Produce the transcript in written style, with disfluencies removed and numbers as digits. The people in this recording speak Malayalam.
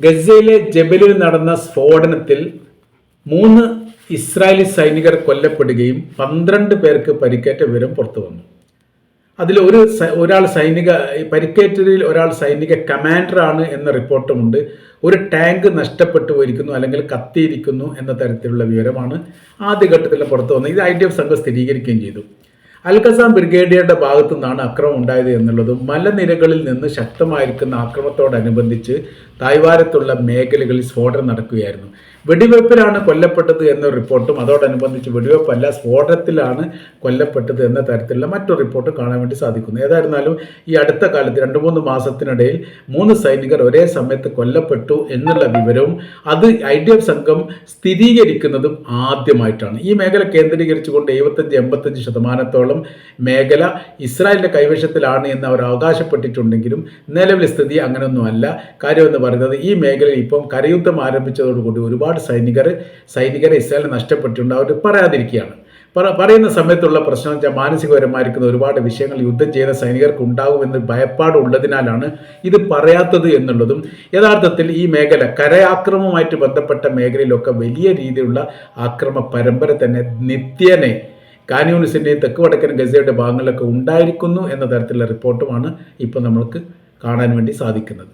ഗസയിലെ ജബലിൽ നടന്ന സ്ഫോടനത്തിൽ 3 ഇസ്രായേലി സൈനികർ കൊല്ലപ്പെടുകയും 12 പേർക്ക് പരിക്കേറ്റ വിവരം പുറത്തു വന്നു. അതിൽ ഒരാൾ പരിക്കേറ്റതിൽ ഒരാൾ സൈനിക കമാൻഡറാണ് എന്ന റിപ്പോർട്ടുമുണ്ട്. ഒരു ടാങ്ക് നഷ്ടപ്പെട്ടു പോയിരിക്കുന്നു അല്ലെങ്കിൽ കത്തിയിരിക്കുന്നു എന്ന തരത്തിലുള്ള വിവരമാണ് ആദ്യഘട്ടത്തിൽ പുറത്തു വന്നത്. ഇത് IDF സംഘം സ്ഥിരീകരിക്കുകയും ചെയ്തു. അൽഖസാം ബ്രിഗേഡിയറുടെ ഭാഗത്തു നിന്നാണ് അക്രമം ഉണ്ടായത് എന്നുള്ളതും മലനിരകളിൽ നിന്ന് ശക്തമായിരിക്കുന്ന ആക്രമണത്തോടനുബന്ധിച്ച് തായ്വാരത്തുള്ള മേഖലകളിൽ സ്ഫോടനം നടക്കുകയായിരുന്നു. വെടിവെപ്പിലാണ് കൊല്ലപ്പെട്ടത് എന്ന റിപ്പോർട്ടും അതോടനുബന്ധിച്ച് വെടിവെപ്പല്ല സ്ഫോടനത്തിലാണ് കൊല്ലപ്പെട്ടത് എന്ന തരത്തിലുള്ള മറ്റൊരു റിപ്പോർട്ടും കാണാൻ വേണ്ടി സാധിക്കുന്നു. ഏതായിരുന്നാലും ഈ അടുത്ത കാലത്ത് 2-3 മാസത്തിനിടയിൽ 3 സൈനികർ ഒരേ സമയത്ത് കൊല്ലപ്പെട്ടു എന്നുള്ള വിവരവും അത് IDF സംഘം സ്ഥിരീകരിക്കുന്നതും ആദ്യമായിട്ടാണ്. ഈ മേഖല കേന്ദ്രീകരിച്ചുകൊണ്ട് 75-85% മേഖല ഇസ്രായേലിൻ്റെ കൈവശത്തിലാണ് എന്ന് അവർ അവകാശപ്പെട്ടിട്ടുണ്ടെങ്കിലും നിലവിലെ സ്ഥിതി അങ്ങനെയൊന്നുമല്ല. കാര്യമെന്ന് പറയുന്നത് ഈ മേഖലയിൽ ഇപ്പം കരയുദ്ധം ആരംഭിച്ചതോടുകൂടി ഒരുപാട് സൈനികരെ ഇസ്രായേൽ നഷ്ടപ്പെട്ടിട്ടുണ്ട്. അവർ പറയാതിരിക്കുകയാണ്. പറയുന്ന സമയത്തുള്ള പ്രശ്നം വെച്ചാൽ മാനസികപരമായിരിക്കുന്ന ഒരുപാട് വിഷയങ്ങൾ യുദ്ധം ചെയ്യുന്ന സൈനികർക്ക് ഉണ്ടാകുമെന്ന് ഭയപ്പാടുള്ളതിനാലാണ് ഇത് പറയാത്തത് എന്നുള്ളതും യഥാർത്ഥത്തിൽ ഈ മേഖല കരയാക്രമവുമായിട്ട് ബന്ധപ്പെട്ട മേഖലയിലൊക്കെ വലിയ രീതിയിലുള്ള ആക്രമ പരമ്പര തന്നെ നിത്യേനെ കാന്യൂണിസിൻ്റെയും തെക്ക് വടക്കൻ ഗസയുടെ ഭാഗങ്ങളിലൊക്കെ ഉണ്ടായിരിക്കുന്നു എന്ന തരത്തിലുള്ള റിപ്പോർട്ടുമാണ് ഇപ്പോൾ നമ്മൾക്ക് കാണാൻ വേണ്ടി സാധിക്കുന്നത്.